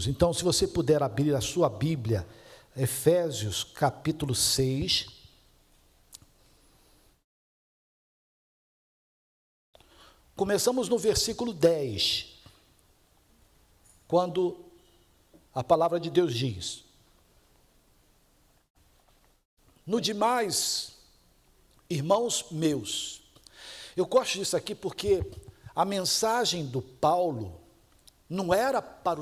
irmãos. Então, se você puder abrir a sua Bíblia, Efésios capítulo 6. Começamos no versículo 10, quando a palavra de Deus diz: no demais, irmãos meus. Eu gosto disso aqui porque a mensagem do Paulo não era para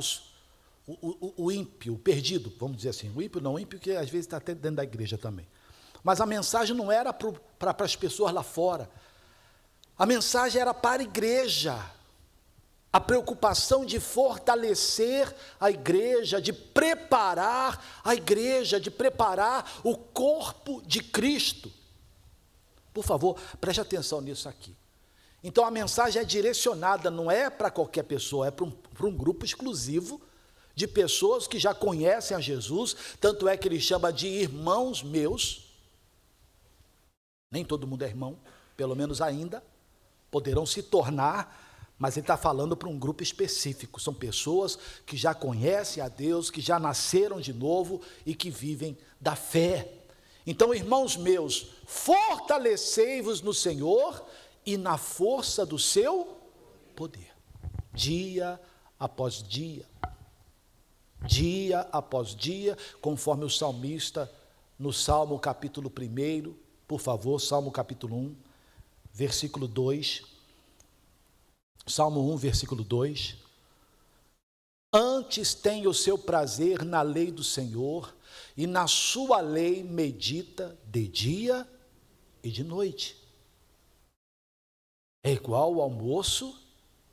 o ímpio, o perdido, vamos dizer assim. O ímpio não, o ímpio que às vezes está até dentro da igreja também. Mas a mensagem não era para as pessoas lá fora. A mensagem era para a igreja. A preocupação de fortalecer a igreja, de preparar a igreja, de preparar o corpo de Cristo. Por favor, preste atenção nisso aqui. Então a mensagem é direcionada, não é para qualquer pessoa, é para um grupo exclusivo de pessoas que já conhecem a Jesus, tanto é que ele chama de irmãos meus. Nem todo mundo é irmão, pelo menos ainda, poderão se tornar, mas ele está falando para um grupo específico, são pessoas que já conhecem a Deus, que já nasceram de novo e que vivem da fé. Então, irmãos meus, fortalecei-vos no Senhor e na força do seu poder, dia após dia, conforme o salmista, no Salmo capítulo 1, por favor, Salmo capítulo 1, versículo 2, Salmo 1, versículo 2, antes tem o seu prazer na lei do Senhor, e na sua lei medita de dia e de noite. É igual ao almoço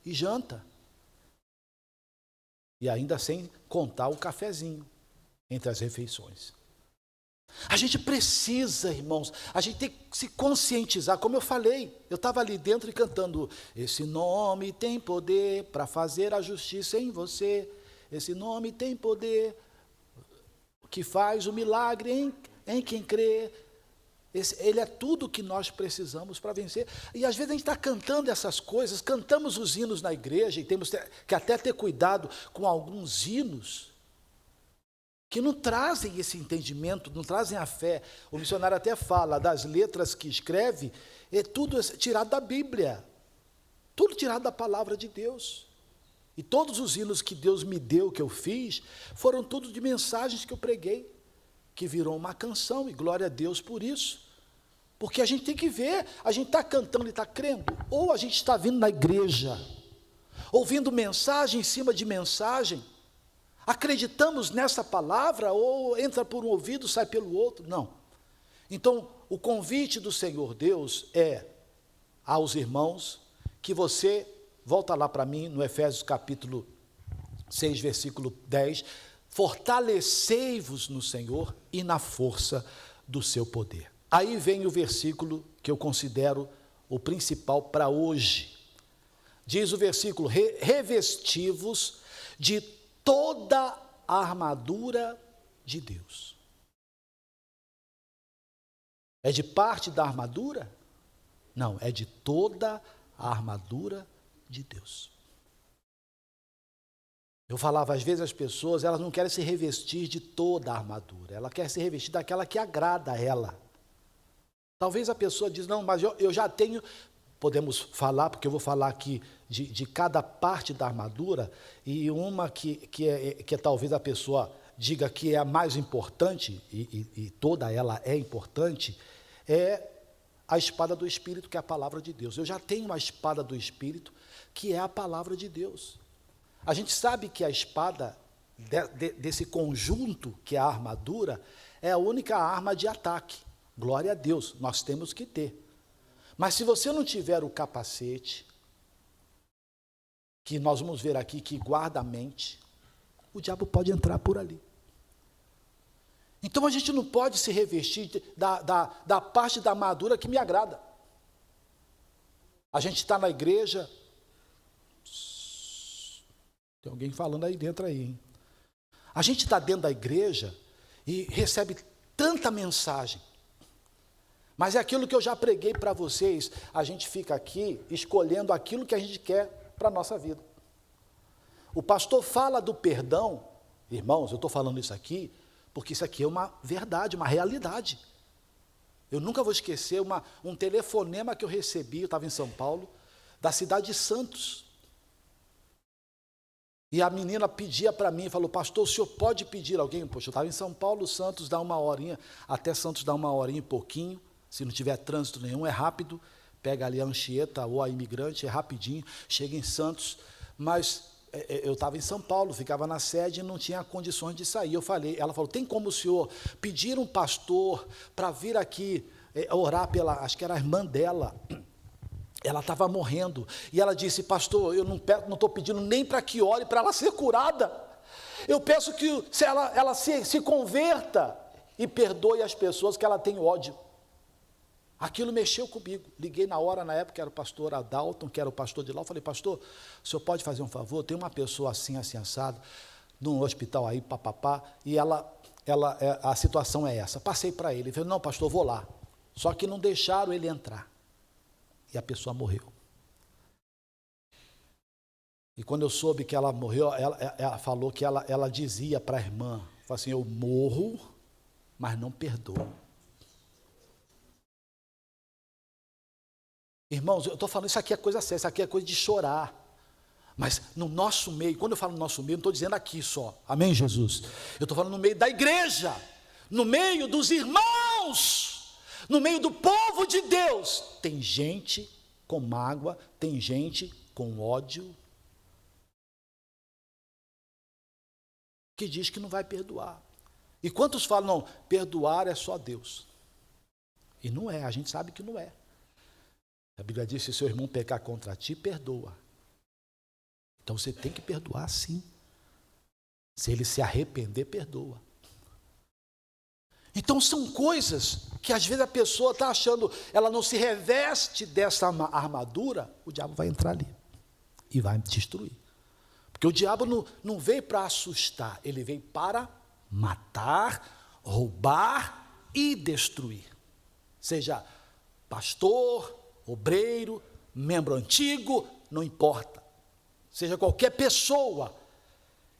e janta. E ainda sem contar o cafezinho entre as refeições. A gente precisa, irmãos, a gente tem que se conscientizar, como eu falei, eu estava ali dentro e cantando: esse nome tem poder para fazer a justiça em você, esse nome tem poder que faz o milagre em quem crê. Ele é tudo que nós precisamos para vencer. E às vezes a gente está cantando essas coisas, cantamos os hinos na igreja, e temos que até ter cuidado com alguns hinos que não trazem esse entendimento, não trazem a fé. O missionário até fala das letras que escreve, é tudo tirado da Bíblia, tudo tirado da palavra de Deus. E todos os hinos que Deus me deu, que eu fiz, foram tudo de mensagens que eu preguei, que virou uma canção, e glória a Deus por isso. Porque a gente tem que ver, a gente está cantando e está crendo, ou a gente está vindo na igreja, ouvindo mensagem em cima de mensagem, acreditamos nessa palavra, ou entra por um ouvido, sai pelo outro. Não. Então, o convite do Senhor Deus é aos irmãos, que você, volta lá para mim, no Efésios capítulo 6, versículo 10, fortalecei-vos no Senhor e na força do seu poder. Aí vem o versículo que eu considero o principal para hoje. Diz o versículo: revesti-vos de toda a armadura de Deus. É de parte da armadura? Não, é de toda a armadura de Deus. Eu falava, às vezes as pessoas, elas não querem se revestir de toda a armadura, ela quer se revestir daquela que agrada a ela. Talvez a pessoa diz: não, mas eu já tenho. Podemos falar, porque eu vou falar aqui de cada parte da armadura, e uma que é talvez a pessoa diga que é a mais importante, e toda ela é importante, é a espada do Espírito, que é a palavra de Deus. Eu já tenho uma espada do Espírito, que é a palavra de Deus. A gente sabe que a espada desse conjunto, que é a armadura, é a única arma de ataque. Glória a Deus, nós temos que ter. Mas se você não tiver o capacete, que nós vamos ver aqui, que guarda a mente, o diabo pode entrar por ali. Então a gente não pode se revestir da parte da armadura que me agrada. A gente está na igreja, tem alguém falando aí dentro aí, hein? A gente está dentro da igreja e recebe tanta mensagem, mas é aquilo que eu já preguei para vocês, a gente fica aqui escolhendo aquilo que a gente quer para a nossa vida. O pastor fala do perdão, Irmãos, eu estou falando isso aqui, porque isso aqui é uma verdade, uma realidade. Eu nunca vou esquecer um telefonema que eu recebi, eu estava em São Paulo, da cidade de Santos. E a menina pedia para mim, falou, pastor, o senhor pode pedir alguém? Poxa, eu estava em São Paulo, Santos dá 1 horinha, até Santos dá 1 horinha e pouquinho, se não tiver trânsito nenhum, é rápido, pega ali a Anchieta ou a Imigrante, é rapidinho, chega em Santos, mas eu estava em São Paulo, ficava na sede e não tinha condições de sair. Eu falei, ela falou, tem como o senhor pedir um pastor para vir aqui orar pela, acho que era a irmã dela, ela estava morrendo, e ela disse, pastor, eu não estou pedindo nem para que ore para ela ser curada, eu peço que ela se converta e perdoe as pessoas que ela tem ódio. Aquilo mexeu comigo, liguei na época era o pastor Adalton, que era o pastor de lá, eu falei, pastor, o senhor pode fazer um favor, tem uma pessoa assim, assim, assado, num hospital aí, papapá, e a situação é essa, passei para ele, falei, não pastor, vou lá, só que não deixaram ele entrar. E a pessoa morreu. E quando eu soube que ela morreu, ela falou que ela dizia para a irmã, falou assim, eu morro, mas não perdoo. Irmãos, eu estou falando, isso aqui é coisa séria, isso aqui é coisa de chorar. Mas no nosso meio, quando eu falo no nosso meio, não estou dizendo aqui só, amém, Jesus? Eu estou falando no meio da igreja, no meio dos irmãos, no meio do povo de Deus, tem gente com mágoa, tem gente com ódio, que diz que não vai perdoar. E quantos falam, não, perdoar é só Deus. E não é, a gente sabe que não é. A Bíblia diz, se seu irmão pecar contra ti, perdoa. Então você tem que perdoar sim. Se ele se arrepender, perdoa. Então são coisas que às vezes a pessoa está achando, ela não se reveste dessa armadura, o diabo vai entrar ali e vai destruir. Porque o diabo não veio para assustar, ele veio para matar, roubar e destruir. Seja pastor, obreiro, membro antigo, não importa. Seja qualquer pessoa.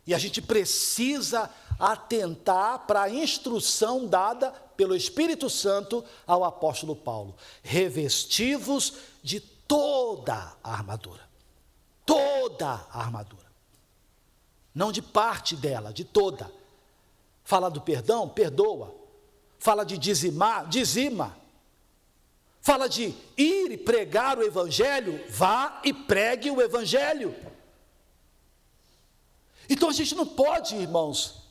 E a gente precisa atentar para a instrução dada pelo Espírito Santo ao apóstolo Paulo. Revestivos de toda a armadura. Toda a armadura. Não de parte dela, de toda. Fala do perdão, perdoa. Fala de dizimar, dizima. Fala de ir e pregar o evangelho, vá e pregue o evangelho. Então a gente não pode, irmãos,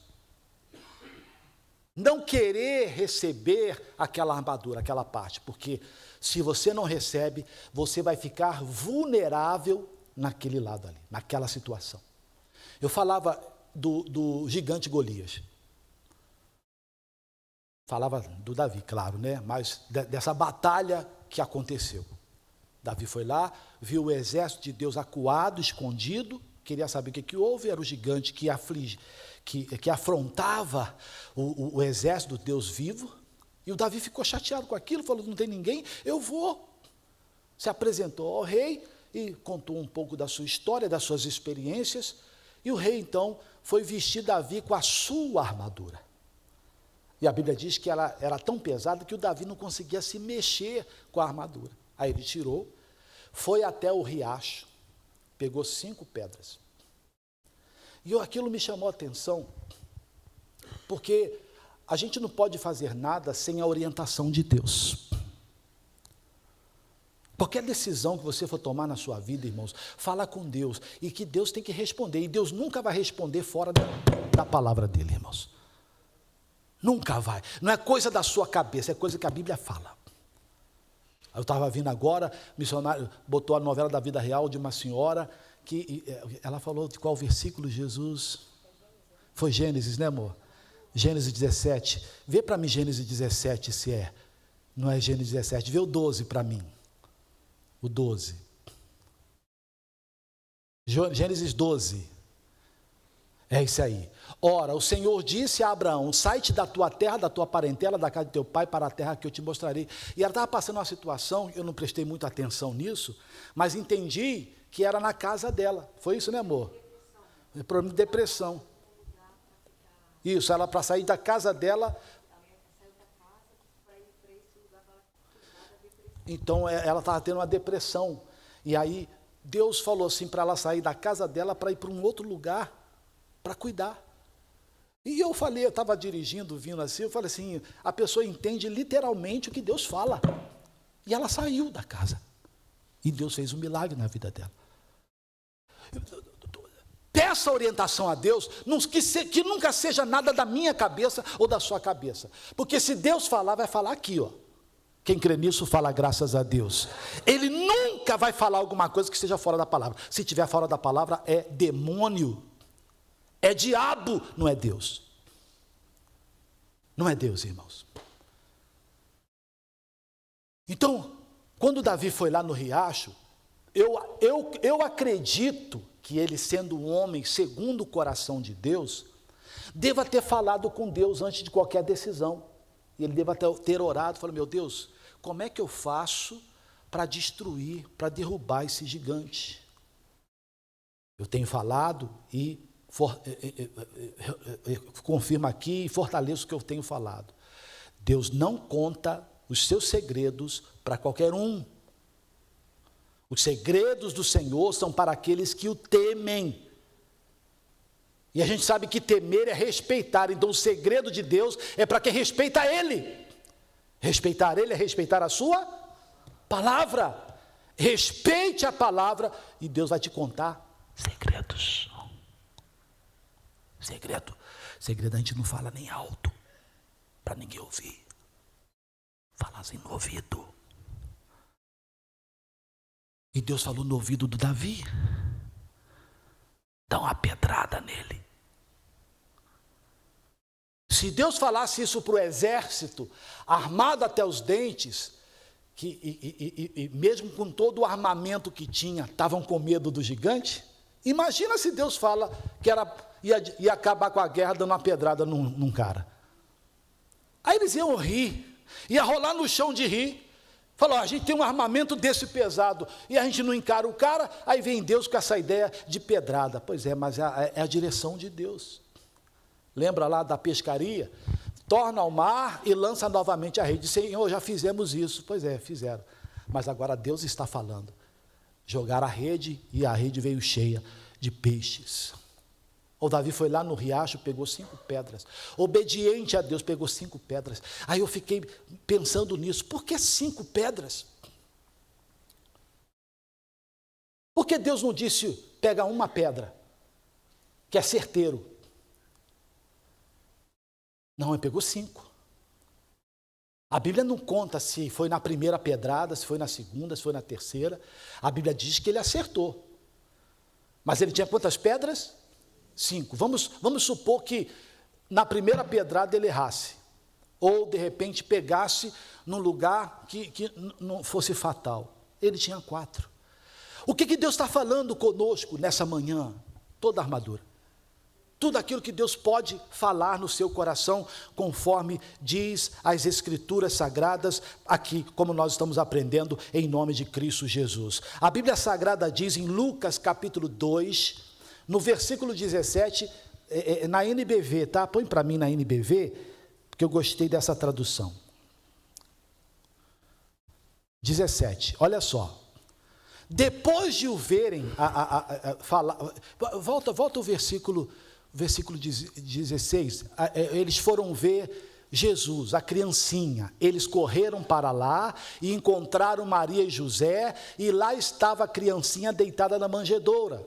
não querer receber aquela armadura, aquela parte, porque se você não recebe, você vai ficar vulnerável naquele lado ali, naquela situação. Eu falava do gigante Golias. Falava do Davi, claro, né? Mas dessa batalha que aconteceu. Davi foi lá, viu o exército de Deus acuado, escondido, queria saber o que houve, era o gigante que afrontava o exército do Deus vivo, e o Davi ficou chateado com aquilo, falou, não tem ninguém, eu vou. Se apresentou ao rei e contou um pouco da sua história, das suas experiências, e o rei então foi vestir Davi com a sua armadura. E a Bíblia diz que ela era tão pesada que o Davi não conseguia se mexer com a armadura. Aí ele tirou, foi até o riacho, pegou 5 pedras. E aquilo me chamou a atenção, porque a gente não pode fazer nada sem a orientação de Deus. Qualquer decisão que você for tomar na sua vida, irmãos, fala com Deus, e que Deus tem que responder, e Deus nunca vai responder fora da palavra dele, irmãos. Nunca vai, não é coisa da sua cabeça, é coisa que a Bíblia fala. Eu estava vindo agora, missionário botou a novela da vida real de uma senhora, que ela falou de qual versículo, Jesus? Foi Gênesis, né, amor? Gênesis 17, vê para mim Gênesis 17 se é, não é Gênesis 17, vê o 12 para mim, o 12, Gênesis 12, é isso aí. Ora, o Senhor disse a Abraão, sai-te da tua terra, da tua parentela, da casa de teu pai, para a terra que eu te mostrarei. E ela estava passando uma situação, eu não prestei muita atenção nisso, mas entendi que era na casa dela. Foi isso, né, amor? Problema de depressão. Isso, ela para sair da casa dela. Então ela estava tendo uma depressão. E aí Deus falou assim para ela sair da casa dela para ir para um outro lugar para cuidar. E eu falei, eu estava dirigindo, vindo assim, eu falei assim, a pessoa entende literalmente o que Deus fala. E ela saiu da casa. E Deus fez um milagre na vida dela. Peça orientação a Deus, que nunca seja nada da minha cabeça ou da sua cabeça. Porque se Deus falar, vai falar aqui, ó. Quem crê nisso, fala graças a Deus. Ele nunca vai falar alguma coisa que esteja fora da palavra. Se estiver fora da palavra, é demônio. É diabo, não é Deus. Não é Deus, irmãos. Então, quando Davi foi lá no riacho, eu acredito que ele, sendo um homem segundo o coração de Deus, deva ter falado com Deus antes de qualquer decisão. E ele deva ter orado, falou, meu Deus, como é que eu faço para destruir, para derrubar esse gigante? Eu tenho falado e confirmo aqui e fortaleço o que eu tenho falado. Deus não conta os seus segredos para qualquer um. Os segredos do Senhor são para aqueles que o temem. E a gente sabe que temer é respeitar. Então o segredo de Deus é para quem respeita Ele. Respeitar Ele é respeitar a sua palavra. Respeite a palavra e Deus vai te contar segredos. Segredo a gente não fala nem alto, para ninguém ouvir. Fala assim no ouvido. E Deus falou no ouvido do Davi. Dá uma pedrada nele. Se Deus falasse isso para o exército, armado até os dentes, e mesmo com todo o armamento que tinha, estavam com medo do gigante, imagina se Deus fala que ia acabar com a guerra dando uma pedrada num cara. Aí eles iam rir, ia rolar no chão de rir. Falou, a gente tem um armamento desse pesado, e a gente não encara o cara, aí vem Deus com essa ideia de pedrada. Pois é, mas é a direção de Deus. Lembra lá da pescaria? Torna ao mar e lança novamente a rede. Senhor, já fizemos isso. Pois é, fizeram. Mas agora Deus está falando. Jogaram a rede e a rede veio cheia de peixes. O Davi foi lá no riacho, pegou 5 pedras. Obediente a Deus, pegou 5 pedras. Aí eu fiquei pensando nisso. Por que 5 pedras? Por que Deus não disse, pega uma pedra, que é certeiro? Não, ele pegou 5. A Bíblia não conta se foi na primeira pedrada, se foi na segunda, se foi na terceira. A Bíblia diz que ele acertou. Mas ele tinha quantas pedras? 5. Vamos supor que na primeira pedrada ele errasse. Ou de repente pegasse num lugar que não fosse fatal. Ele tinha 4. O que Deus está falando conosco nessa manhã? Toda a armadura. Tudo aquilo que Deus pode falar no seu coração, conforme diz as Escrituras Sagradas, aqui, como nós estamos aprendendo, em nome de Cristo Jesus. A Bíblia Sagrada diz em Lucas capítulo 2, no versículo 17, na NBV, tá? Põe para mim na NBV, porque eu gostei dessa tradução. 17, olha só. Depois de o verem, falar, volta o versículo 16, eles foram ver Jesus, a criancinha, eles correram para lá e encontraram Maria e José, e lá estava a criancinha deitada na manjedoura.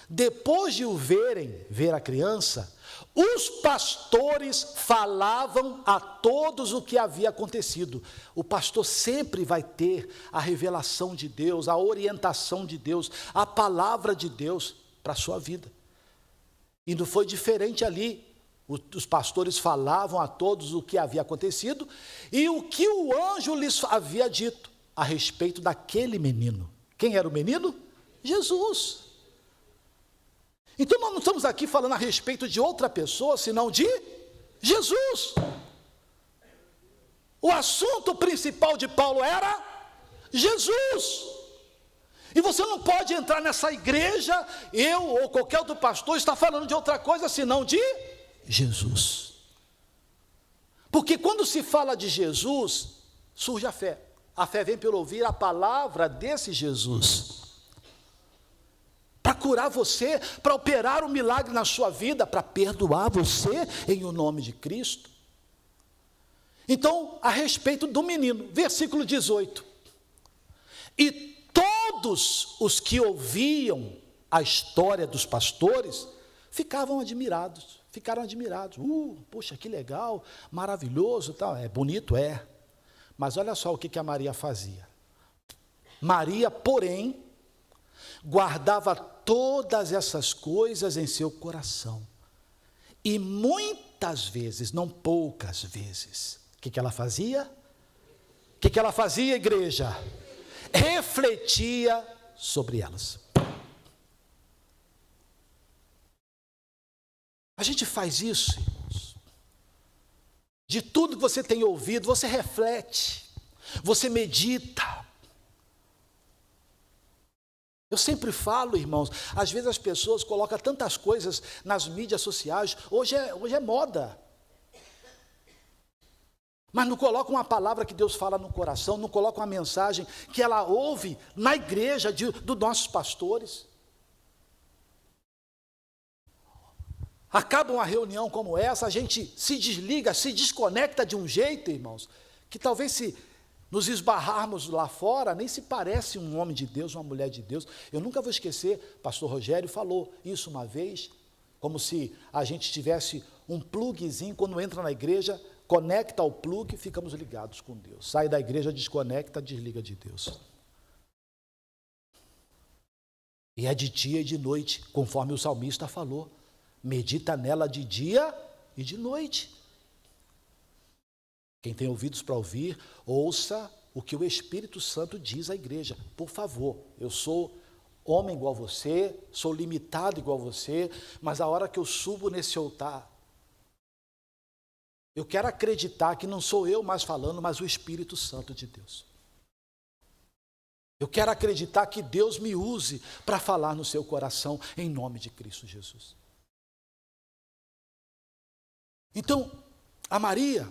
Depois de o ver a criança, os pastores falavam a todos o que havia acontecido. O pastor sempre vai ter a revelação de Deus, a orientação de Deus, a palavra de Deus para a sua vida. E não foi diferente ali. Os pastores falavam a todos o que havia acontecido e o que o anjo lhes havia dito a respeito daquele menino. Quem era o menino? Jesus. Então nós não estamos aqui falando a respeito de outra pessoa, senão de Jesus. O assunto principal de Paulo era Jesus. E você não pode entrar nessa igreja, eu ou qualquer outro pastor está falando de outra coisa, senão de Jesus. Porque quando se fala de Jesus, surge a fé. A fé vem pelo ouvir a palavra desse Jesus. Para curar você, para operar um milagre na sua vida, para perdoar você em o nome de Cristo. Então, a respeito do menino, versículo 18. E todos os que ouviam a história dos pastores ficaram admirados. Puxa, que legal, maravilhoso, tal. É bonito, é. Mas olha só o que a Maria fazia. Maria, porém, guardava todas essas coisas em seu coração. E muitas vezes, não poucas vezes, o que ela fazia? O que ela fazia, igreja? Refletia sobre elas. A gente faz isso, irmãos. De tudo que você tem ouvido, você reflete, você medita. Eu sempre falo, irmãos, às vezes as pessoas colocam tantas coisas nas mídias sociais, hoje é moda. Mas não colocam uma palavra que Deus fala no coração, não colocam uma mensagem que ela ouve na igreja dos nossos pastores. Acaba uma reunião como essa, a gente se desliga, se desconecta de um jeito, irmãos, que talvez se nos esbarrarmos lá fora, nem se parece um homem de Deus, uma mulher de Deus. Eu nunca vou esquecer, pastor Rogério falou isso uma vez, como se a gente tivesse um pluguezinho, quando entra na igreja, conecta ao plugue, ficamos ligados com Deus. Sai da igreja, desconecta, desliga de Deus. E é de dia e de noite, conforme o salmista falou. Medita nela de dia e de noite. Quem tem ouvidos para ouvir, ouça o que o Espírito Santo diz à igreja. Por favor, eu sou homem igual a você, sou limitado igual a você, mas a hora que eu subo nesse altar, eu quero acreditar que não sou eu mais falando, mas o Espírito Santo de Deus. Eu quero acreditar que Deus me use para falar no seu coração, em nome de Cristo Jesus. Então, a Maria,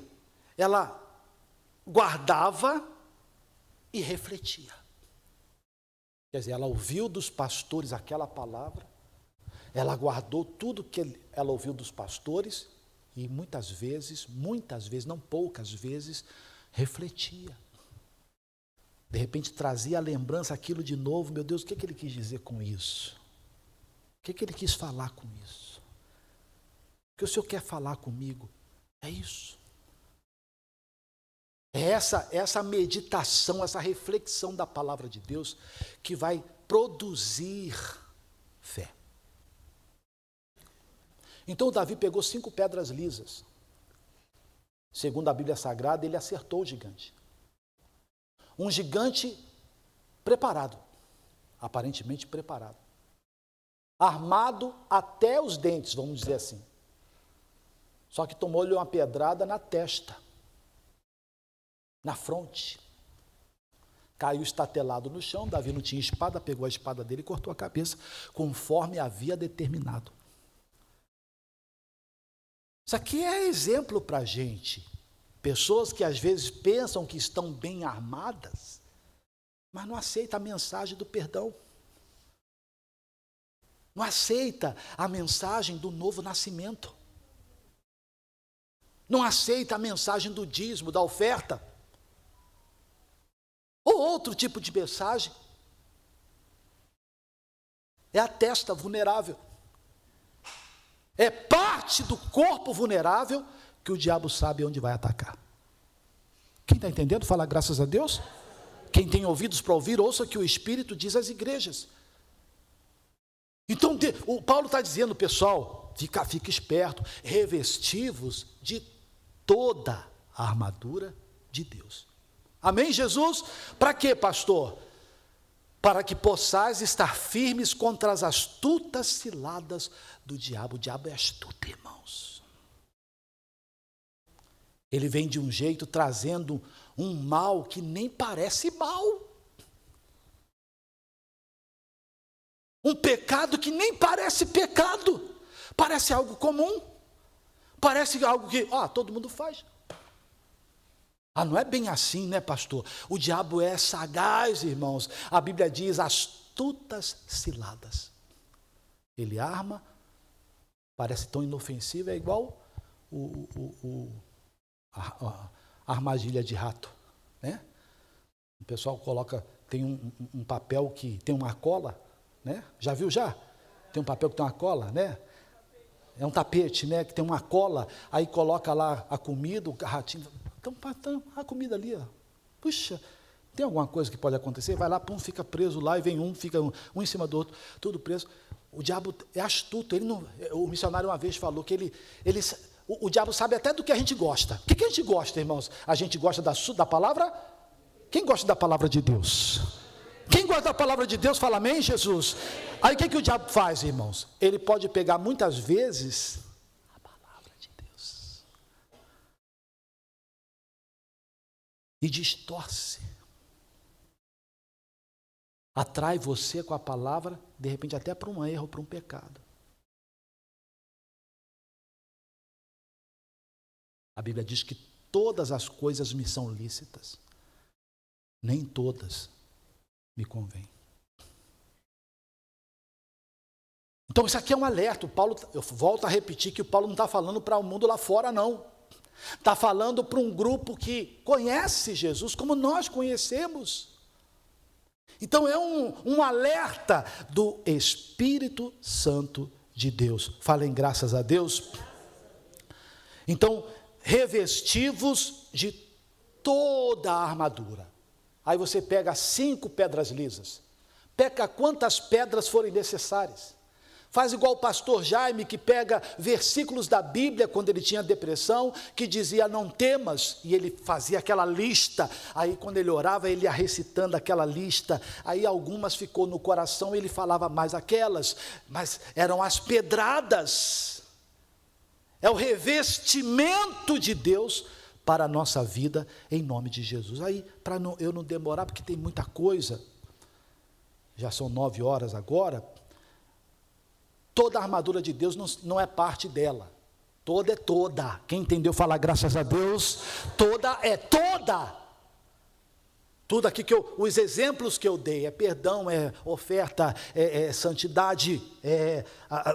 ela guardava e refletia. Quer dizer, ela ouviu dos pastores aquela palavra, ela guardou tudo que ela ouviu dos pastores e muitas vezes, não poucas vezes, refletia. De repente trazia a lembrança aquilo de novo. Meu Deus, o que ele quis dizer com isso? O que ele quis falar com isso? O que o Senhor quer falar comigo? É isso. É essa meditação, essa reflexão da palavra de Deus que vai produzir fé. Então Davi pegou 5 pedras lisas. Segundo a Bíblia Sagrada, ele acertou o gigante. Um gigante preparado, aparentemente preparado. Armado até os dentes, vamos dizer assim. Só que tomou-lhe uma pedrada na testa, na fronte. Caiu estatelado no chão. Davi não tinha espada, pegou a espada dele e cortou a cabeça, conforme havia determinado. Isso aqui é exemplo para a gente. Pessoas que às vezes pensam que estão bem armadas, mas não aceita a mensagem do perdão. Não aceita a mensagem do novo nascimento. Não aceita a mensagem do dízimo, da oferta. Ou outro tipo de mensagem. É a testa vulnerável. É parte do corpo vulnerável que o diabo sabe onde vai atacar. Quem está entendendo, fala graças a Deus. Quem tem ouvidos para ouvir, ouça o que o Espírito diz às igrejas. Então, o Paulo está dizendo, pessoal, fica esperto, revestivos de toda a armadura de Deus. Amém, Jesus? Para quê, pastor? Para que possais estar firmes contra as astutas ciladas do diabo. O diabo é astuto, irmãos. Ele vem de um jeito trazendo um mal que nem parece mal. Um pecado que nem parece pecado. Parece algo comum. Parece algo que, todo mundo faz. Não é bem assim, né, pastor? O diabo é sagaz, irmãos. A Bíblia diz astutas ciladas. Ele arma, parece tão inofensivo, é igual a armadilha de rato, né? O pessoal coloca, tem um papel que tem uma cola, né? Já viu já? Tem um papel que tem uma cola, né? É um tapete, né? Que tem uma cola, aí coloca lá a comida, o ratinho, então a comida ali, puxa, tem alguma coisa que pode acontecer? Vai lá, fica preso lá, e vem fica um em cima do outro, tudo preso. O diabo é astuto, o missionário uma vez falou que o diabo sabe até do que a gente gosta. O que a gente gosta, irmãos? A gente gosta da palavra? Quem gosta da palavra de Deus? Quem gosta da palavra de Deus, fala amém, Jesus? Aí o que o diabo faz, irmãos? Ele pode pegar muitas vezes a palavra de Deus e distorce. Atrai você com a palavra, de repente até para um erro, para um pecado. A Bíblia diz que todas as coisas me são lícitas, nem todas me convêm. Então isso aqui é um alerta. Eu volto a repetir que o Paulo não está falando para o mundo lá fora, não. Está falando para um grupo que conhece Jesus como nós conhecemos. Então é um alerta do Espírito Santo de Deus. Falem graças a Deus. Então, revestivos de toda a armadura. Aí você pega 5 pedras lisas. Pega quantas pedras forem necessárias. Faz igual o pastor Jaime, que pega versículos da Bíblia, quando ele tinha depressão, que dizia, não temas, e ele fazia aquela lista, aí quando ele orava, ele ia recitando aquela lista, aí algumas ficou no coração, ele falava mais aquelas, mas eram as pedradas, é o revestimento de Deus para a nossa vida, em nome de Jesus. Aí, para eu não demorar, porque tem muita coisa, já são 9 horas agora, toda a armadura de Deus não é parte dela. Toda é toda. Quem entendeu falar graças a Deus? Toda é toda. Tudo aqui os exemplos que eu dei, é perdão, é oferta, é santidade, é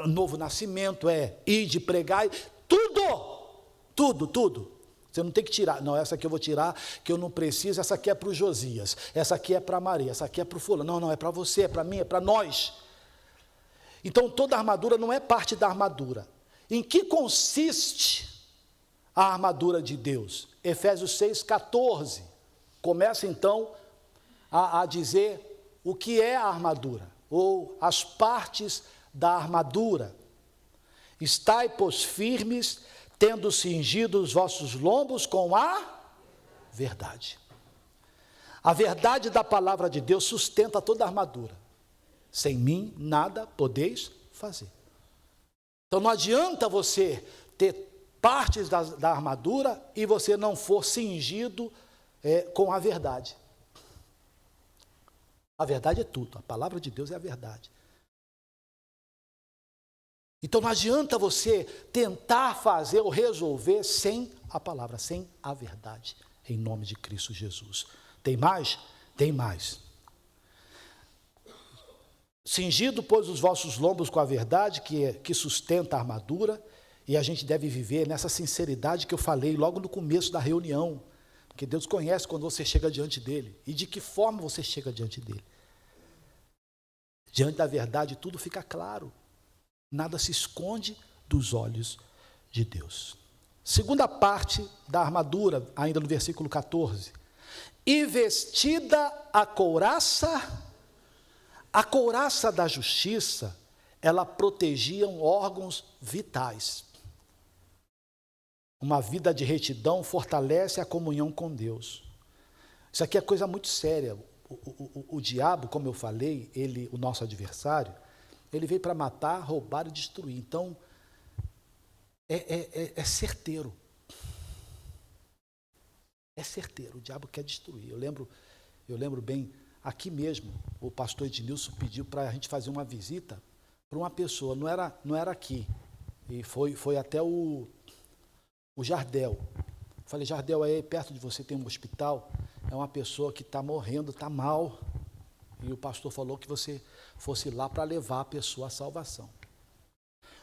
novo nascimento, é ir de pregar, tudo. Você não tem que tirar. Não, essa aqui eu vou tirar, que eu não preciso, essa aqui é para o Josias, essa aqui é para a Maria, essa aqui é para o fulano. Não, é para você, é para mim, é para nós. Então, toda armadura não é parte da armadura. Em que consiste a armadura de Deus? Efésios 6,14. Começa, então, a dizer o que é a armadura, ou as partes da armadura. Estai, pois, firmes, tendo cingido os vossos lombos com a verdade. A verdade da palavra de Deus sustenta toda a armadura. Sem mim, nada podeis fazer. Então, não adianta você ter partes da armadura e você não for cingido com a verdade. A verdade é tudo. A palavra de Deus é a verdade. Então, não adianta você tentar fazer ou resolver sem a palavra, sem a verdade. Em nome de Cristo Jesus. Tem mais? Tem mais. Cingido, pois, os vossos lombos com a verdade, que sustenta a armadura, e a gente deve viver nessa sinceridade que eu falei logo no começo da reunião, porque Deus conhece quando você chega diante dele, e de que forma você chega diante dele. Diante da verdade, tudo fica claro, nada se esconde dos olhos de Deus. Segunda parte da armadura, ainda no versículo 14, e vestida a couraça da justiça, ela protegia órgãos vitais. Uma vida de retidão fortalece a comunhão com Deus. Isso aqui é coisa muito séria. O diabo, como eu falei, o nosso adversário, ele veio para matar, roubar e destruir. Então, é certeiro. É certeiro, o diabo quer destruir. Eu lembro bem, aqui mesmo, o pastor Ednilson pediu para a gente fazer uma visita para uma pessoa, não era aqui, e foi até o o Jardel. Falei, Jardel, aí perto de você tem um hospital, é uma pessoa que está morrendo, está mal. E o pastor falou que você fosse lá para levar a pessoa à salvação.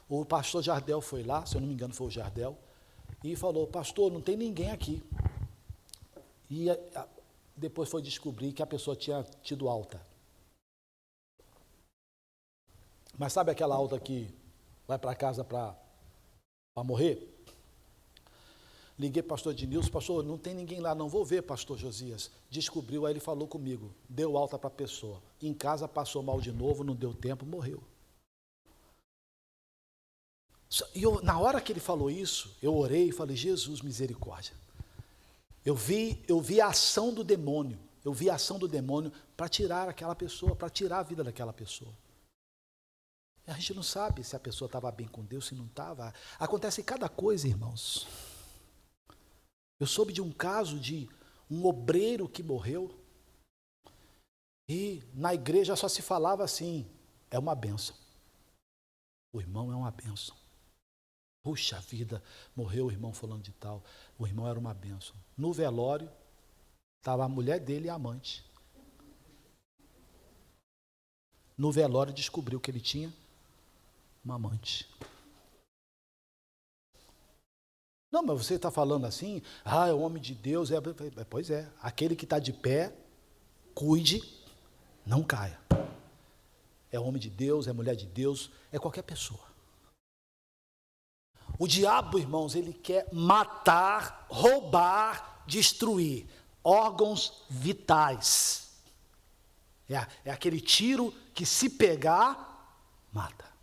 O pastor Jardel foi lá, se eu não me engano foi o Jardel, e falou, pastor, não tem ninguém aqui. E depois foi descobrir que a pessoa tinha tido alta. Mas sabe aquela alta que vai para casa para morrer? Liguei para o pastor Ednilson, pastor, não tem ninguém lá, não vou ver, pastor Josias. Descobriu, aí ele falou comigo, deu alta para a pessoa. Em casa passou mal de novo, não deu tempo, morreu. E na hora que ele falou isso, eu orei e falei, Jesus, misericórdia. Eu vi a ação do demônio, para tirar aquela pessoa, para tirar a vida daquela pessoa. E a gente não sabe se a pessoa estava bem com Deus, se não estava. Acontece cada coisa, irmãos. Eu soube de um caso de um obreiro que morreu e na igreja só se falava assim, é uma bênção. O irmão é uma bênção. Puxa vida, morreu o irmão falando de tal. O irmão era uma bênção. No velório, estava a mulher dele e a amante. No velório descobriu que ele tinha uma amante. Não, mas você está falando assim, é o homem de Deus, pois é, aquele que está de pé, cuide, não caia. É homem de Deus, é mulher de Deus, é qualquer pessoa. O diabo, irmãos, ele quer matar, roubar, destruir órgãos vitais. É aquele tiro que se pegar, mata.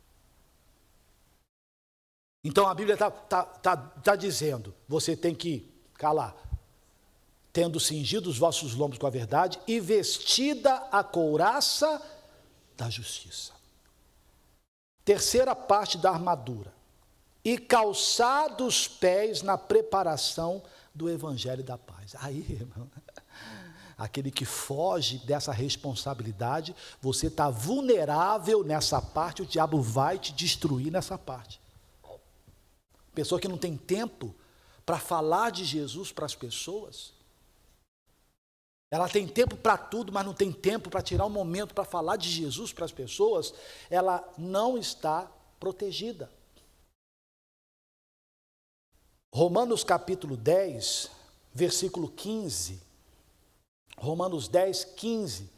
Então a Bíblia está dizendo, você tem que calar, tendo cingido os vossos lombos com a verdade e vestida a couraça da justiça. Terceira parte da armadura. E calçado os pés na preparação do evangelho da paz. Aí, irmão, aquele que foge dessa responsabilidade, você está vulnerável nessa parte, o diabo vai te destruir nessa parte. Pessoa que não tem tempo para falar de Jesus para as pessoas. Ela tem tempo para tudo, mas não tem tempo para tirar um momento para falar de Jesus para as pessoas. Ela não está protegida. Romanos capítulo 10, versículo 15. Romanos 10, 15.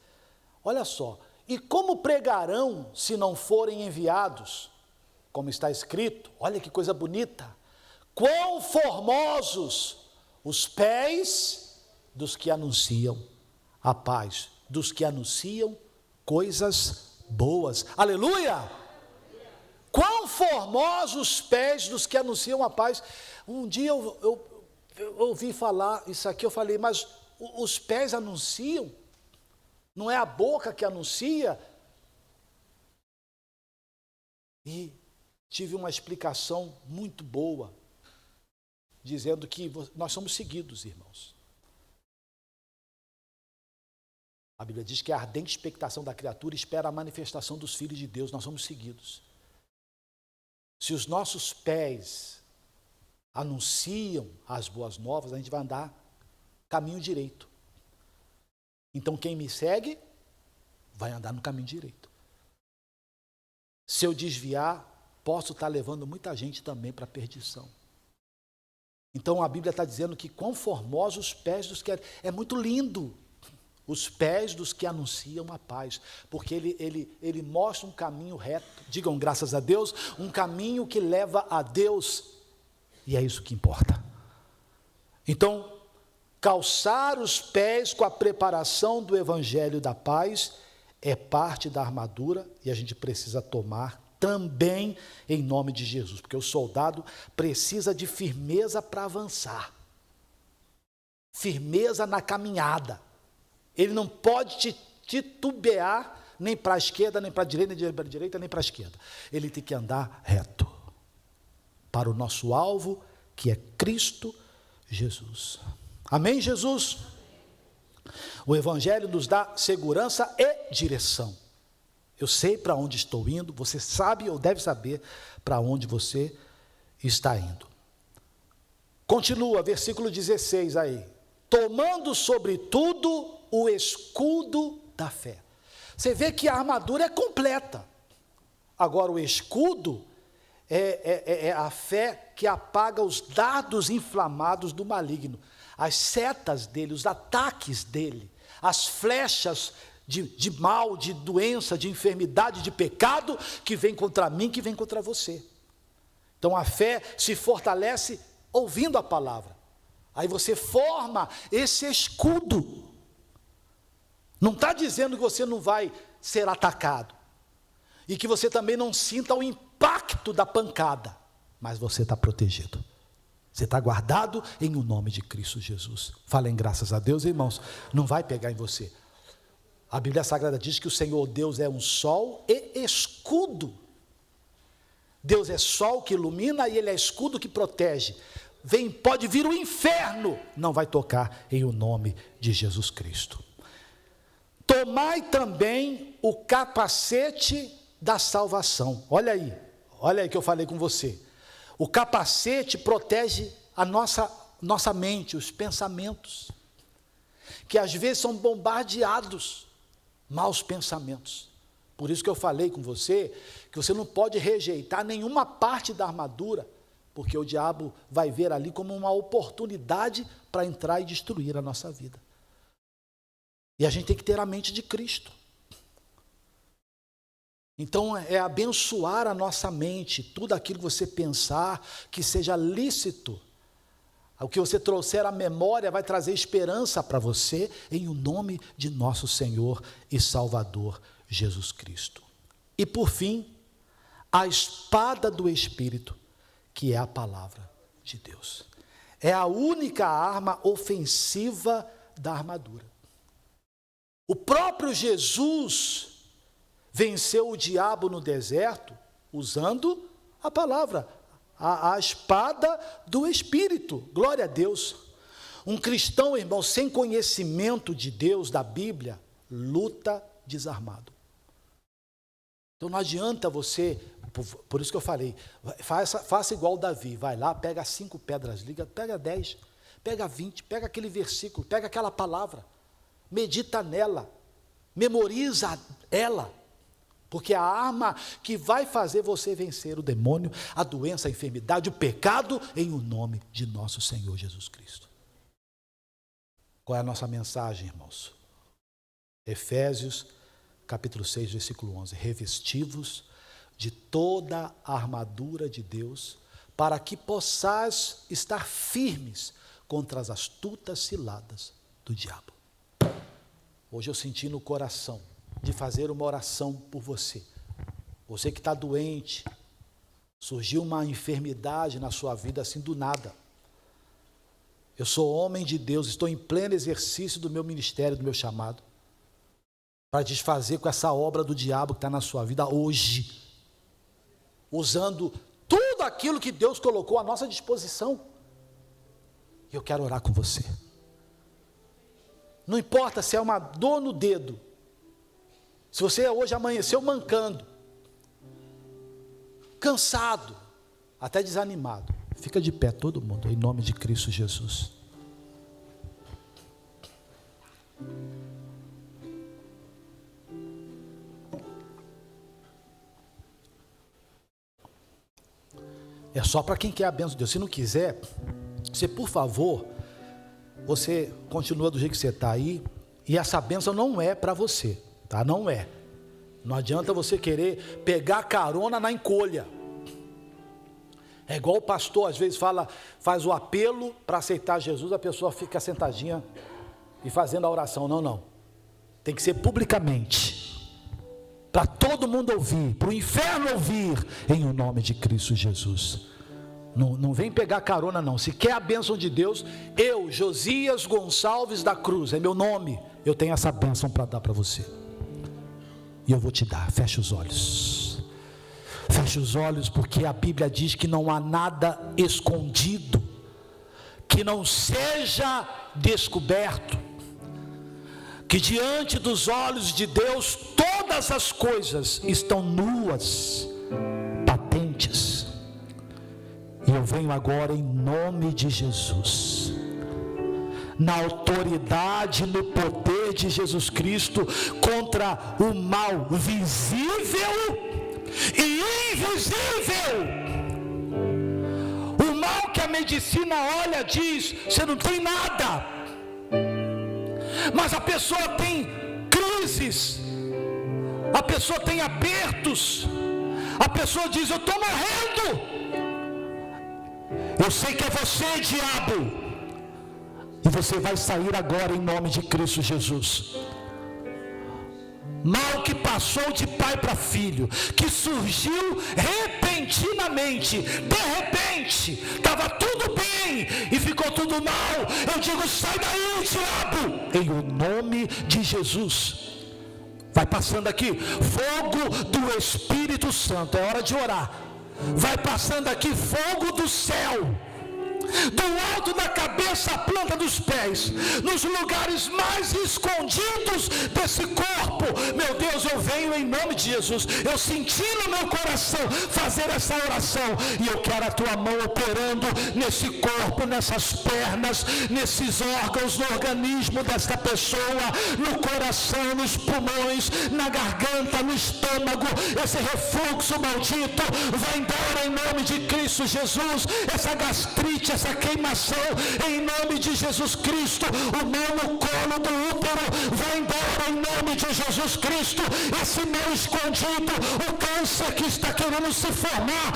Olha só. E como pregarão se não forem enviados? Como está escrito, olha que coisa bonita, quão formosos os pés dos que anunciam a paz, dos que anunciam coisas boas, aleluia! Quão formosos os pés dos que anunciam a paz. Um dia eu ouvi falar isso aqui, eu falei, mas os pés anunciam? Não é a boca que anuncia? E tive uma explicação muito boa, dizendo que nós somos seguidos, irmãos. A Bíblia diz que a ardente expectação da criatura espera a manifestação dos filhos de Deus, nós somos seguidos. Se os nossos pés anunciam as boas novas, a gente vai andar caminho direito. Então quem me segue, vai andar no caminho direito. Se eu desviar, posso estar levando muita gente também para a perdição. Então a Bíblia está dizendo que quão formosos os pés dos que... É muito lindo os pés dos que anunciam a paz, porque ele mostra um caminho reto, digam graças a Deus, um caminho que leva a Deus, e é isso que importa. Então, calçar os pés com a preparação do evangelho da paz é parte da armadura, e a gente precisa tomar também em nome de Jesus, porque o soldado precisa de firmeza para avançar, firmeza na caminhada. Ele não pode titubear nem para a esquerda, nem para a direita, nem para a direita, nem para a esquerda. Ele tem que andar reto para o nosso alvo, que é Cristo Jesus. Amém, Jesus? O evangelho nos dá segurança e direção. Eu sei para onde estou indo, você sabe ou deve saber para onde você está indo. Continua, versículo 16 aí. Tomando sobretudo o escudo da fé. Você vê que a armadura é completa. Agora o escudo é a fé que apaga os dardos inflamados do maligno. As setas dele, os ataques dele, as flechas de mal, de doença, de enfermidade, de pecado, que vem contra mim, que vem contra você. Então a fé se fortalece ouvindo a palavra. Aí você forma esse escudo. Não está dizendo que você não vai ser atacado. E que você também não sinta o impacto da pancada. Mas você está protegido. Você está guardado em o nome de Cristo Jesus. Falem graças a Deus, irmãos. Não vai pegar em você. A Bíblia Sagrada diz que o Senhor Deus é um sol e escudo. Deus é sol que ilumina e Ele é escudo que protege. Pode vir o inferno, não vai tocar em o nome de Jesus Cristo. Tomai também o capacete da salvação. Olha aí que eu falei com você. O capacete protege a nossa mente, os pensamentos, que às vezes são bombardeados, maus pensamentos. Por isso que eu falei com você, que você não pode rejeitar nenhuma parte da armadura, porque o diabo vai ver ali como uma oportunidade para entrar e destruir a nossa vida. E a gente tem que ter a mente de Cristo. Então é abençoar a nossa mente, tudo aquilo que você pensar, que seja lícito. O que você trouxer à memória vai trazer esperança para você, em o nome de nosso Senhor e Salvador Jesus Cristo. E por fim, a espada do Espírito, que é a palavra de Deus. É a única arma ofensiva da armadura. O próprio Jesus venceu o diabo no deserto usando a palavra, a espada do Espírito. Glória a Deus. Um cristão, irmão, sem conhecimento de Deus, da Bíblia, luta desarmado. Então não adianta você, por isso que eu falei, faça igual Davi, vai lá, pega 5 pedras, pega 10, pega 20, pega aquele versículo, pega aquela palavra, medita nela, memoriza ela, porque é a arma que vai fazer você vencer o demônio, a doença, a enfermidade, o pecado, em o nome de nosso Senhor Jesus Cristo. Qual é a nossa mensagem, irmãos? Efésios capítulo 6, versículo 11, revestivos de toda a armadura de Deus, para que possais estar firmes contra as astutas ciladas do diabo. Hoje eu senti no coração de fazer uma oração por você. Você que está doente, surgiu uma enfermidade na sua vida assim do nada. Eu sou homem de Deus, estou em pleno exercício do meu ministério, do meu chamado, para desfazer com essa obra do diabo que está na sua vida hoje, usando tudo aquilo que Deus colocou à nossa disposição. E eu quero orar com você. Não importa se é uma dor no dedo, se você hoje amanheceu mancando, cansado, até desanimado, fica de pé todo mundo, em nome de Cristo Jesus. É só para quem quer a bênção de Deus. Se não quiser, você, por favor, você continua do jeito que você está aí, e essa bênção não é para você, tá? Não é. Não adianta você querer pegar carona na encolha. É igual o pastor às vezes faz o apelo para aceitar Jesus, a pessoa fica sentadinha e fazendo a oração. Não. Tem que ser publicamente, para todo mundo ouvir, para o inferno ouvir, em o nome de Cristo Jesus. Não vem pegar carona não. Se quer a bênção de Deus, eu, Josias Gonçalves da Cruz, é meu nome, eu tenho essa bênção para dar para você, e eu vou te dar. Feche os olhos. Feche os olhos, porque a Bíblia diz que não há nada escondido que não seja descoberto, que diante dos olhos de Deus todas as coisas estão nuas, patentes. E E eu venho agora em nome de Jesus, na autoridade, no poder de Jesus Cristo, contra o mal visível e invisível. O mal que a medicina olha, diz: você não tem nada. Mas a pessoa tem crises, a pessoa tem apertos, a pessoa diz: eu estou morrendo. Eu sei que é você, diabo, e você vai sair agora em nome de Cristo Jesus. Mal que passou de pai para filho, que surgiu repentinamente, de repente, estava tudo bem e ficou tudo mal. Eu digo: sai daí, diabo, em o nome de Jesus. Vai passando aqui, fogo do Espírito Santo, é hora de orar. Vai passando aqui fogo do céu, do alto da cabeça à planta dos pés, nos lugares mais escondidos desse corpo. Meu Deus, eu venho em nome de Jesus. Eu senti no meu coração fazer essa oração, e eu quero a tua mão operando nesse corpo, nessas pernas, nesses órgãos, no organismo desta pessoa, no coração, nos pulmões, na garganta, no estômago. Esse refluxo maldito vai embora em nome de Cristo Jesus. Essa gastrite, essa queimação, em nome de Jesus Cristo. O mal no colo do útero vai embora em nome de Jesus Cristo. Esse mal escondido, o câncer que está querendo se formar,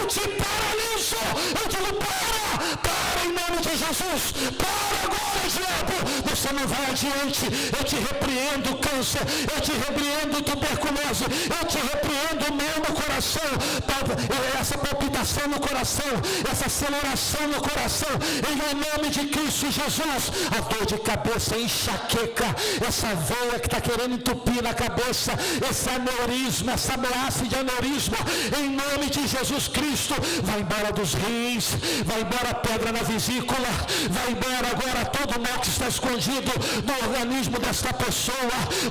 eu te paraliso. Eu digo: para em nome de Jesus. Para agora, diabo. Você não vai adiante. Eu te repreendo, câncer. Eu te repreendo, tuberculose. Eu te repreendo, mal no coração, essa palpitação no coração, essa aceleração no coração, em nome de Cristo Jesus. A dor de cabeça, a enxaqueca, essa veia que está querendo entupir na cabeça, esse aneurisma, essa ameaça de aneurisma, em nome de Jesus Cristo, vai embora dos rins, vai embora a pedra na vesícula, vai embora agora todo o mal que está escondido no organismo desta pessoa.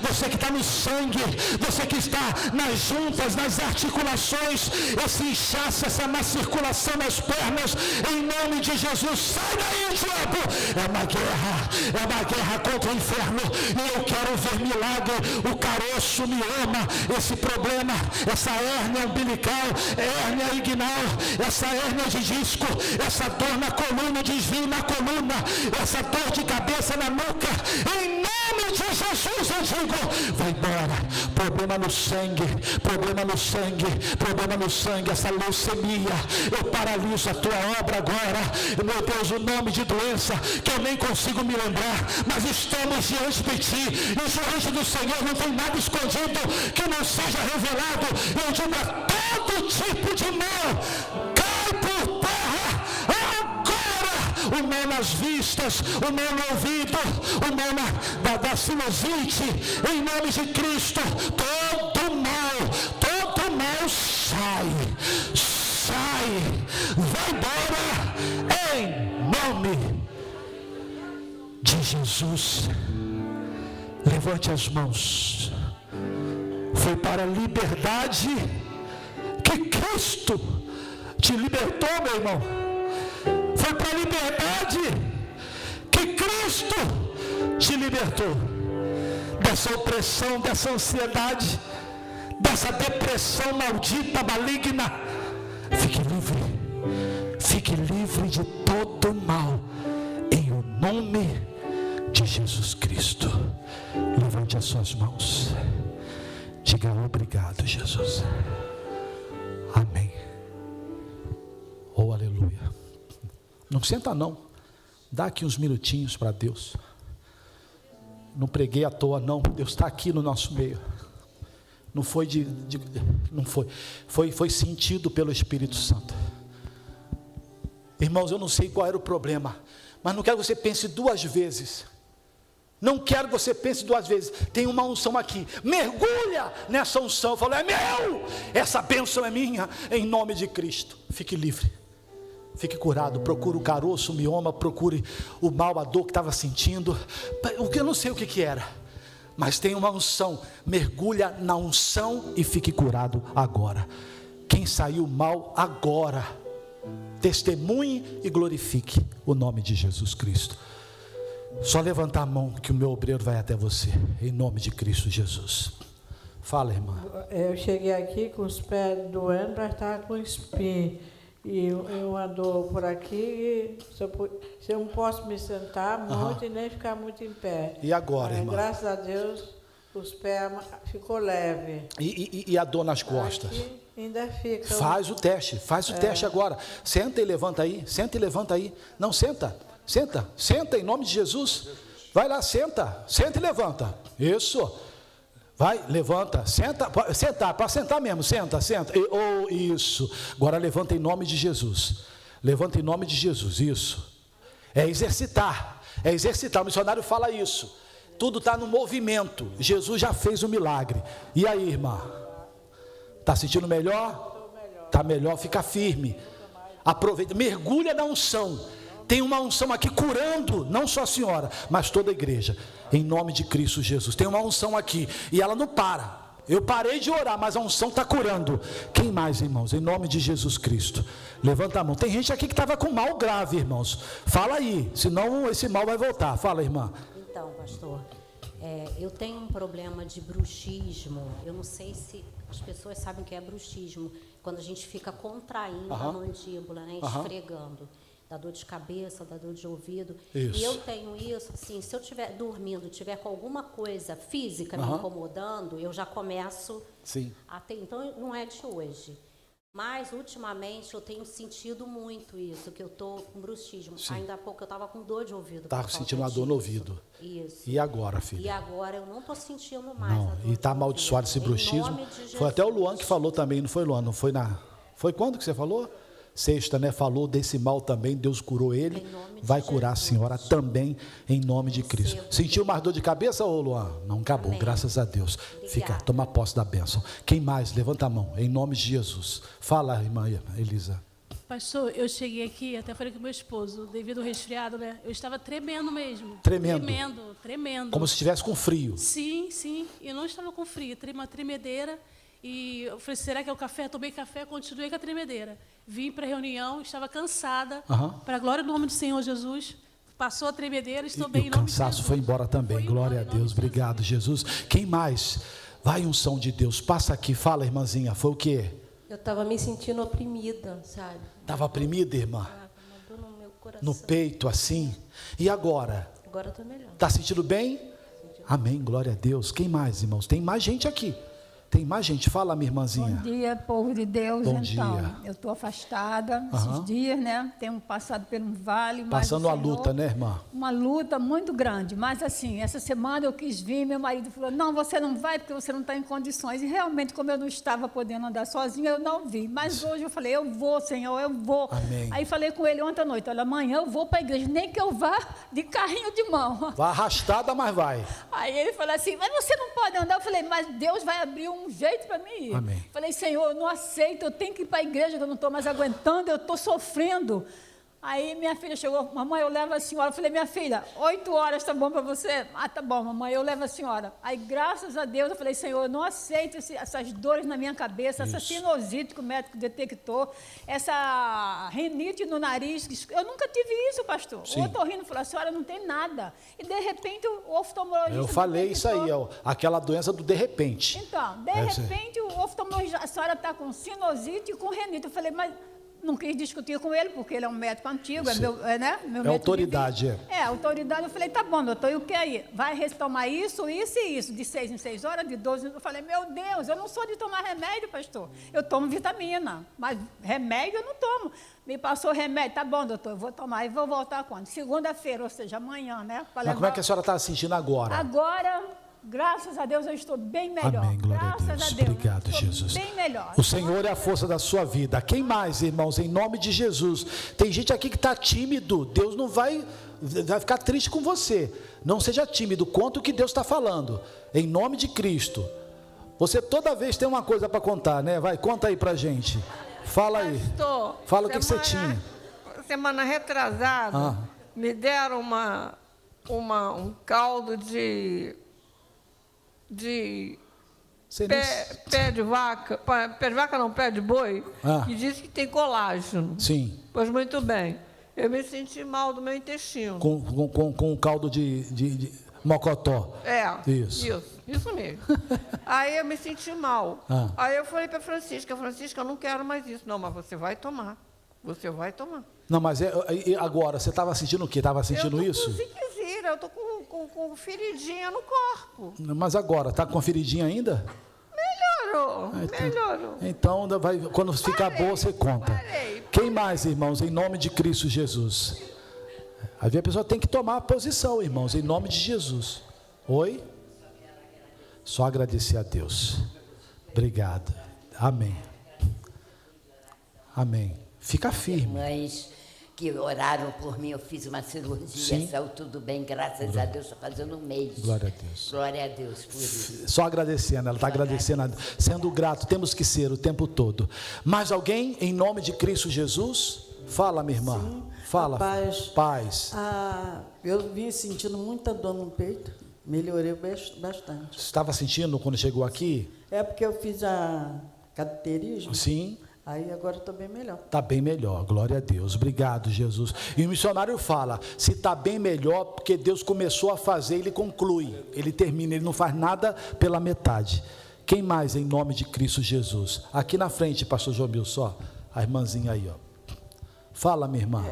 Você que está no sangue, você que está nas juntas, nas articulações, esse inchaço, essa má circulação nas pernas, em nome de Jesus, sai daí, diabo. É uma guerra contra o inferno, e eu quero ver milagre. O caroço, o mioma, esse problema, essa hérnia umbilical, hérnia inguinal, essa hérnia de disco, essa dor na coluna, desvio na coluna, essa dor de cabeça na nuca, em nome de Jesus eu digo: vai embora. Problema no sangue, problema no sangue, problema no sangue, essa leucemia, eu paraliso a tua obra agora. Meu Deus, o nome de doença que eu nem consigo me lembrar, mas estamos diante de ti, e diante do Senhor não tem nada escondido que não seja revelado. Eu digo: a todo tipo de mal cai por terra agora. O mal nas vistas, o mal no ouvido, o mal da sinusite, em nome de Cristo, todo mal sai, vai embora em nome de Jesus. Levante as mãos. Foi para a liberdade que Cristo te libertou, meu irmão. Foi para a liberdade que Cristo te libertou dessa opressão, dessa ansiedade, dessa depressão maldita, maligna. Fique livre de todo mal, em o nome de Jesus Cristo. Levante as suas mãos, diga: obrigado, Jesus. Amém. Oh, aleluia. Não senta não, dá aqui uns minutinhos para Deus. Não preguei à toa não, Deus está aqui no nosso meio. Não foi foi sentido pelo Espírito Santo. Irmãos, eu não sei qual era o problema, mas não quero que você pense duas vezes. Não quero que você pense duas vezes. Tem uma unção aqui, mergulha nessa unção. Eu falo: é meu, essa bênção é minha, em nome de Cristo. Fique livre, fique curado. Procure o caroço, o mioma, procure o mal, a dor que estava sentindo, o que eu não sei o que era, mas tem uma unção. Mergulha na unção e fique curado agora. Quem saiu mal agora, testemunhe e glorifique o nome de Jesus Cristo. Só levantar a mão que o meu obreiro vai até você, em nome de Cristo Jesus. Fala, irmã. Eu cheguei aqui com os pés doendo para estar com espinho. E eu ando por aqui, se eu não posso me sentar muito e nem ficar muito em pé. E agora, irmã? Graças a Deus, os pés ficou leve. E a dor nas costas? Aqui ainda fica. Faz o teste agora. Senta e levanta aí, Não, senta em nome de Jesus. Vai lá, senta e levanta. Isso. Vai, levanta, senta, sentar, para sentar mesmo, senta. Isso. Agora levanta em nome de Jesus. Levanta em nome de Jesus, isso. É exercitar. O missionário fala isso. Tudo está no movimento. Jesus já fez o milagre. E aí, irmã? Está sentindo melhor? Está melhor, fica firme. Aproveita, mergulha na unção. Tem uma unção aqui curando, não só a senhora, mas toda a igreja, em nome de Cristo Jesus. Tem uma unção aqui, e ela não para. Eu parei de orar, mas a unção está curando. Quem mais, irmãos? Em nome de Jesus Cristo. Levanta a mão. Tem gente aqui que estava com mal grave, irmãos. Fala aí, senão esse mal vai voltar. Fala, irmã. Então, pastor, eu tenho um problema de bruxismo. Eu não sei se as pessoas sabem o que é bruxismo. Quando a gente fica contraindo a mandíbula, né, esfregando. Dá dor de cabeça, dá dor de ouvido. Isso. E eu tenho isso, assim, se eu estiver dormindo, tiver com alguma coisa física me incomodando, eu já começo a ter. Então, não é de hoje. Mas, ultimamente, eu tenho sentido muito isso, que eu estou com bruxismo. Sim. Ainda há pouco eu estava com dor de ouvido. Estava sentindo uma dor no ouvido. Isso. E agora, filha? E agora eu não estou sentindo mais. Não, e está amaldiçoado esse bruxismo. Foi até o Luan que falou também, não foi, Luan? Não foi Foi quando que você falou? Sexta, né? Falou desse mal também, Deus curou ele, vai curar a senhora também, em nome de Cristo. Sentiu mais dor de cabeça, ô Luan? Não, acabou, graças a Deus. Fica, toma posse da bênção. Quem mais? Levanta a mão, em nome de Jesus. Fala, irmã Elisa. Pastor, eu cheguei aqui, até falei com meu esposo, devido ao resfriado, né? Eu estava tremendo mesmo. Tremendo. Como se estivesse com frio. Sim. Eu não estava com frio, uma tremedeira. E eu falei, será que é o café? Tomei café, continuei com a tremedeira. Vim para a reunião, estava cansada. Para a glória do nome do Senhor Jesus. Passou a tremedeira, estou bem em nome de Jesus. O cansaço foi embora também. Glória a Deus. Obrigado, Jesus. Quem mais? Vai, unção de Deus. Passa aqui, fala, irmãzinha. Foi o quê? Eu estava me sentindo oprimida, sabe? Estava oprimida, irmã? Uma dor no meu coração. No peito, assim? E agora? Agora estou melhor. Está sentindo bem? Amém, glória a Deus. Quem mais, irmãos? Tem mais gente aqui. Tem mais gente? Fala, minha irmãzinha. Bom dia, povo de Deus. Bom então, dia. Eu estou afastada esses dias, né? Tenho passado por um vale. Passando a luta, né, irmã? Uma luta muito grande. Mas, assim, essa semana eu quis vir, meu marido falou, não, você não vai porque você não está em condições. E, realmente, como eu não estava podendo andar sozinha, eu não vim. Mas hoje eu falei, eu vou, Senhor, eu vou. Amém. Aí falei com ele ontem à noite, olha, amanhã eu vou para a igreja, nem que eu vá de carrinho de mão. Vai arrastada, mas vai. Aí ele falou assim, mas você não pode andar. Eu falei, mas Deus vai abrir um jeito para mim ir. Amém. Falei, Senhor, eu não aceito, eu tenho que ir para a igreja, que eu não estou mais aguentando, eu estou sofrendo. Aí minha filha chegou, mamãe, eu levo a senhora. Eu falei, minha filha, 8 horas está bom para você? Ah, tá bom, mamãe, eu levo a senhora. Aí, graças a Deus, eu falei, Senhor, eu não aceito essas dores na minha cabeça, essa sinusite que o médico detectou, essa rinite no nariz. Eu nunca tive isso, pastor. Sim. O otorrino falou, a senhora não tem nada. E, de repente, o oftalmologista... Eu falei isso aí, aquela doença do de repente. Então, de repente, o oftalmologista, a senhora está com sinusite e com rinite. Eu falei, mas... Não quis discutir com ele, porque ele é um médico antigo, né? Meu autoridade. Autoridade. Eu falei, tá bom, doutor, e o que aí? Vai retomar isso e isso, de 6 em 6 horas, de 12 em 12. Eu falei, meu Deus, eu não sou de tomar remédio, pastor. Eu tomo vitamina, mas remédio eu não tomo. Me passou remédio, tá bom, doutor, eu vou tomar e vou voltar quando? Segunda-feira, ou seja, amanhã, né? Mas como é que a senhora está se sentindo agora? Agora... Graças a Deus eu estou bem melhor. Amém, glória a Deus. Obrigado, Jesus. Bem melhor. O Senhor é a força da sua vida. Quem mais, irmãos, em nome de Jesus? Tem gente aqui que está tímido. Deus não vai ficar triste com você. Não seja tímido. Conta o que Deus está falando. Em nome de Cristo. Você toda vez tem uma coisa para contar, né? Vai, conta aí para gente. Fala aí. Pastor, fala o que você tinha. Semana retrasada, me deram um caldo de Pé de vaca, pé de boi, que diz que tem colágeno. Sim. Pois muito bem. Eu me senti mal do meu intestino. Com caldo de mocotó. Isso mesmo. Aí eu me senti mal. Aí eu falei para Francisca, eu não quero mais isso. Não, mas você vai tomar. Você vai tomar. Não, mas agora, você estava sentindo o quê? Estava sentindo isso? Eu estou com feridinha no corpo. Mas agora, está com feridinha ainda? Melhorou. Então, quando ficar boa, você conta. Quem mais, irmãos, em nome de Cristo Jesus? Aí a pessoa tem que tomar a posição, irmãos, em nome de Jesus. Oi? Só agradecer a Deus. Obrigado. Amém. Amém. Fica firme. Mães que oraram por mim, eu fiz uma cirurgia, saiu tudo bem, graças a Deus, estou fazendo um mês. Glória a Deus. Glória a Deus por isso. Só agradecendo, ela está agradecendo, sendo grato, temos que ser o tempo todo. Mais alguém, em nome de Cristo Jesus? Fala, minha irmã. Sim. Fala. Paz. Eu vim sentindo muita dor no peito, melhorei bastante. Estava sentindo quando chegou aqui? É porque eu fiz a cateterismo. Sim. Aí agora estou bem melhor. Está bem melhor, glória a Deus. Obrigado, Jesus. E o missionário fala, se está bem melhor, porque Deus começou a fazer, Ele conclui, Ele termina, Ele não faz nada pela metade. Quem mais em nome de Cristo Jesus? Aqui na frente, pastor João Bilson, a irmãzinha aí, ó. Fala, minha irmã.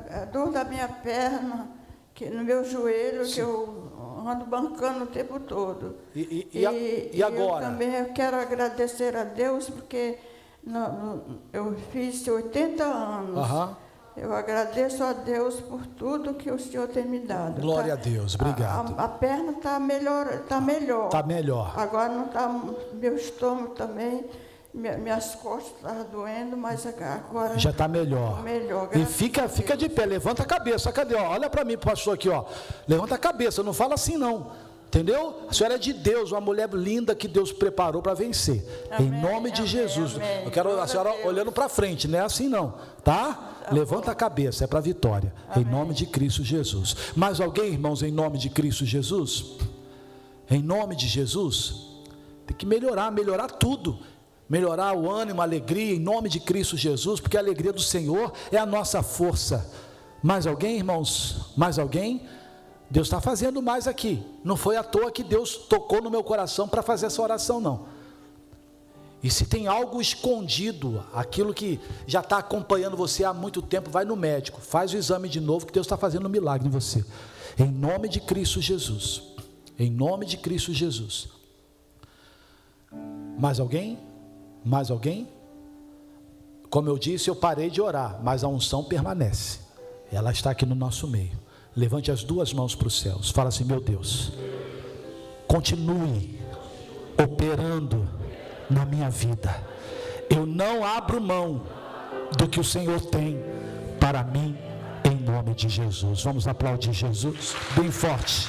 A dor da minha perna, que no meu joelho, que eu ando bancando o tempo todo. E agora? Eu também quero agradecer a Deus, porque eu fiz 80 anos. Eu agradeço a Deus por tudo que o Senhor tem me dado. Glória a Deus, obrigado. A perna está melhor. Está melhor. Agora não está, meu estômago também, minhas costas estavam doendo, mas agora já está melhor. E fica de pé, levanta a cabeça. Cadê? Olha para mim, pastor, aqui, ó. Levanta a cabeça, não fala assim não. Entendeu? A senhora é de Deus, uma mulher linda que Deus preparou para vencer. Amém, em nome de Jesus. Amém. Eu quero a senhora olhando para frente, não é assim não, tá? Levanta a cabeça, é para a vitória. Amém. Em nome de Cristo Jesus. Mais alguém, irmãos, em nome de Cristo Jesus? Em nome de Jesus? Tem que melhorar tudo. Melhorar o ânimo, a alegria, em nome de Cristo Jesus, porque a alegria do Senhor é a nossa força. Mais alguém, irmãos? Mais alguém? Deus está fazendo mais aqui. Não foi à toa que Deus tocou no meu coração para fazer essa oração, não. E se tem algo escondido, aquilo que já está acompanhando você há muito tempo, vai no médico, faz o exame de novo, que Deus está fazendo um milagre em você. Em nome de Cristo Jesus. Em nome de Cristo Jesus. Mais alguém? Mais alguém? Como eu disse, eu parei de orar, mas a unção permanece. Ela está aqui no nosso meio. Levante as duas mãos para os céus. Fala assim: meu Deus, continue operando na minha vida. Eu não abro mão do que o Senhor tem para mim, em nome de Jesus. Vamos aplaudir Jesus bem forte.